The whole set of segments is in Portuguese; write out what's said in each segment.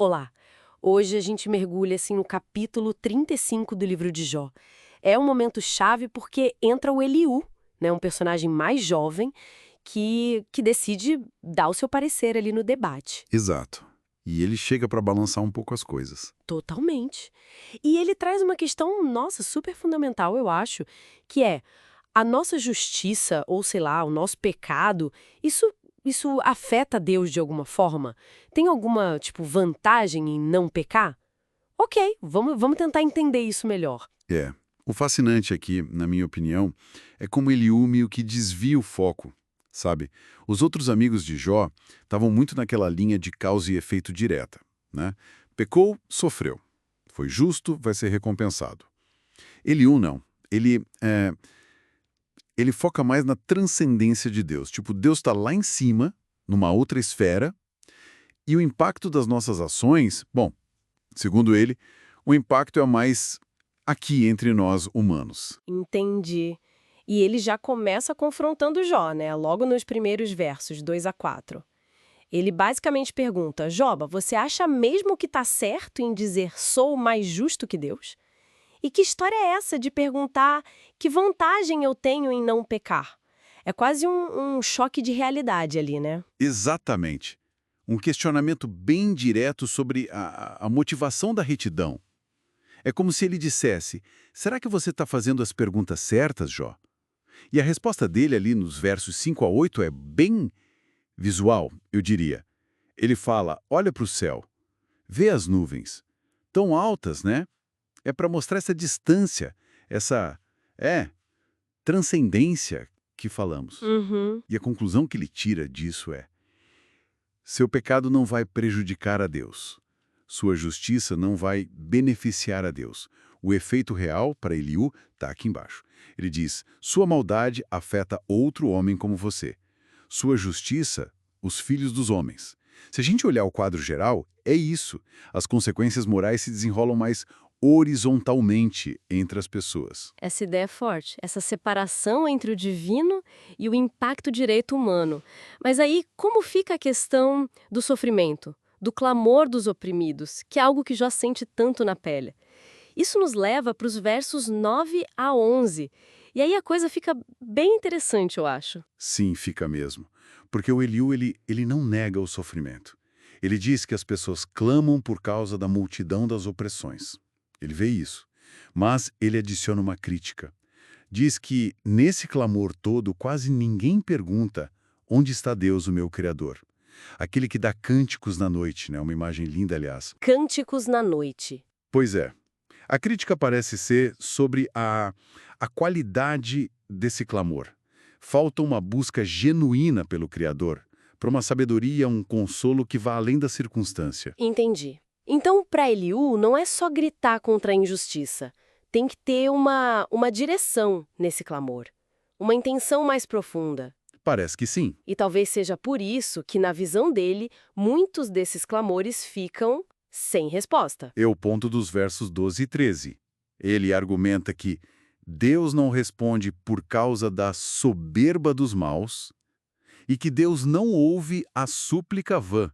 Olá! Hoje a gente mergulha assim no capítulo 35 do livro de Jó. É um momento chave porque entra o Eliú, né, um personagem mais jovem que decide dar o seu parecer ali no debate. Exato. E ele chega para balançar um pouco as coisas. Totalmente. E ele traz uma questão, nossa, super fundamental, eu acho, que é a nossa justiça, ou sei lá, o nosso pecado, isso afeta Deus de alguma forma? Tem alguma, tipo, vantagem em não pecar? Ok, vamos tentar entender isso melhor. É. O fascinante aqui, na minha opinião, é como Eliú meio que desvia o foco, sabe? Os outros amigos de Jó estavam muito naquela linha de causa e efeito direta, né? Pecou, sofreu. Foi justo, vai ser recompensado. Eliú não. Ele foca mais na transcendência de Deus. Tipo, Deus está lá em cima, numa outra esfera, e o impacto das nossas ações, bom, segundo ele, o impacto é mais aqui entre nós humanos. Entendi. E ele já começa confrontando Jó, né? Logo nos primeiros versos, 2 a 4. Ele basicamente pergunta: Joba, você acha mesmo que está certo em dizer sou mais justo que Deus? E que história é essa de perguntar que vantagem eu tenho em não pecar? É quase um choque de realidade ali, né? Exatamente. Um questionamento bem direto sobre a motivação da retidão. É como se ele dissesse: será que você está fazendo as perguntas certas, Jó? E a resposta dele ali nos versos 5 a 8 é bem visual, eu diria. Ele fala: olha para o céu, vê as nuvens. Tão altas, né? É para mostrar essa distância, essa, transcendência que falamos. Uhum. E a conclusão que ele tira disso é: seu pecado não vai prejudicar a Deus. Sua justiça não vai beneficiar a Deus. O efeito real para Eliú está aqui embaixo. Ele diz: sua maldade afeta outro homem como você. Sua justiça, os filhos dos homens. Se a gente olhar o quadro geral, é isso. As consequências morais se desenrolam mais horizontalmente entre as pessoas. Essa ideia é forte, essa separação entre o divino e o impacto direito humano. Mas aí, como fica a questão do sofrimento, do clamor dos oprimidos, que é algo que Jó sente tanto na pele? Isso nos leva para os versos 9 a 11. E aí a coisa fica bem interessante, eu acho. Sim, fica mesmo. Porque o Eliú, ele não nega o sofrimento. Ele diz que as pessoas clamam por causa da multidão das opressões. Ele vê isso. Mas ele adiciona uma crítica. Diz que, nesse clamor todo, quase ninguém pergunta: onde está Deus, o meu Criador? Aquele que dá cânticos na noite, né? Uma imagem linda, aliás. Cânticos na noite. Pois é. A crítica parece ser sobre a qualidade desse clamor. Falta uma busca genuína pelo Criador, para uma sabedoria, um consolo que vá além da circunstância. Entendi. Então, para Eliú, não é só gritar contra a injustiça. Tem que ter uma direção nesse clamor. Uma intenção mais profunda. Parece que sim. E talvez seja por isso que, na visão dele, muitos desses clamores ficam sem resposta. É o ponto dos versos 12 e 13. Ele argumenta que Deus não responde por causa da soberba dos maus e que Deus não ouve a súplica vã.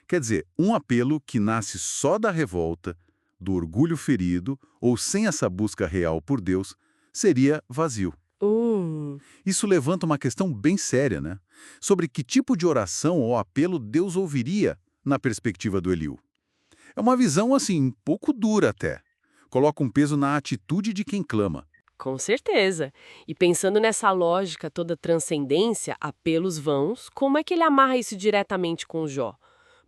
Quer dizer, um apelo que nasce só da revolta, do orgulho ferido ou sem essa busca real por Deus, seria vazio. Hum, Isso levanta uma questão bem séria, né? Sobre que tipo de oração ou apelo Deus ouviria na perspectiva do Eliú. É uma visão, assim, um pouco dura até. Coloca um peso na atitude de quem clama. com certeza. E pensando nessa lógica toda transcendência, apelos vãos, como é que ele amarra isso diretamente com Jó?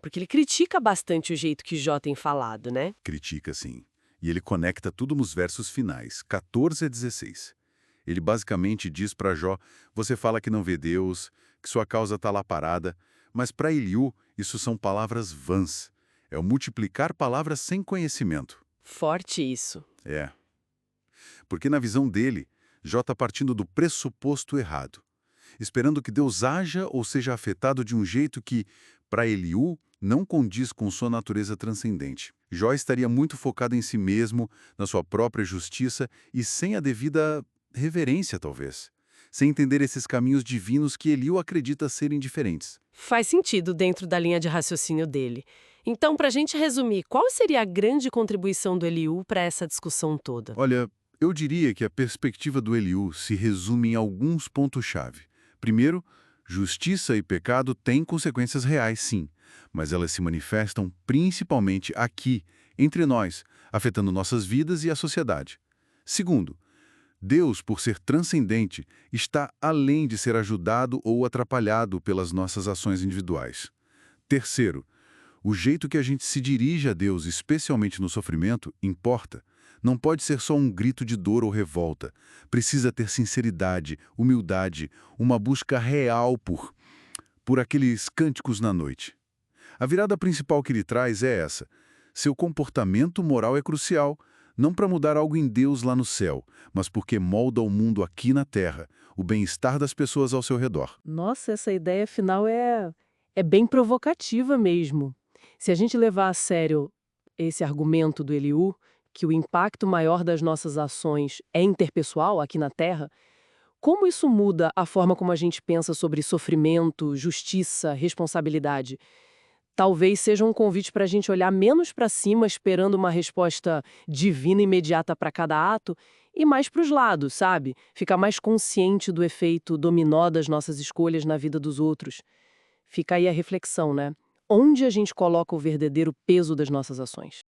Porque ele critica bastante o jeito que Jó tem falado, né? Critica, sim. E ele conecta tudo nos versos finais, 14 a 16. Ele basicamente diz para Jó: você fala que não vê Deus, que sua causa está lá parada, mas para Eliú isso são palavras vãs. É o multiplicar palavras sem conhecimento. Forte isso. É. Porque na visão dele, Jó está partindo do pressuposto errado, esperando que Deus haja ou seja afetado de um jeito que, para Eliú, não condiz com sua natureza transcendente. Jó estaria muito focado em si mesmo, na sua própria justiça e sem a devida reverência, talvez. Sem entender esses caminhos divinos que Eliú acredita serem diferentes. Faz sentido dentro da linha de raciocínio dele. Então, para a gente resumir, qual seria a grande contribuição do Eliú para essa discussão toda? Olha, eu diria que a perspectiva do Eliú se resume em alguns pontos-chave. Primeiro, justiça e pecado têm consequências reais, sim, mas elas se manifestam principalmente aqui, entre nós, afetando nossas vidas e a sociedade. Segundo, Deus, por ser transcendente, está além de ser ajudado ou atrapalhado pelas nossas ações individuais. Terceiro, o jeito que a gente se dirige a Deus, especialmente no sofrimento, importa. Não pode ser só um grito de dor ou revolta. Precisa ter sinceridade, humildade, uma busca real por aqueles cânticos na noite. A virada principal que ele traz é essa. Seu comportamento moral é crucial, não para mudar algo em Deus lá no céu, mas porque molda o mundo aqui na Terra, o bem-estar das pessoas ao seu redor. Nossa, essa ideia final é bem provocativa mesmo. Se a gente levar a sério esse argumento do Eliú, que o impacto maior das nossas ações é interpessoal aqui na Terra, como isso muda a forma como a gente pensa sobre sofrimento, justiça, responsabilidade? Talvez seja um convite para a gente olhar menos para cima, esperando uma resposta divina imediata para cada ato, e mais para os lados, sabe? Ficar mais consciente do efeito dominó das nossas escolhas na vida dos outros. Fica aí a reflexão, né? Onde a gente coloca o verdadeiro peso das nossas ações?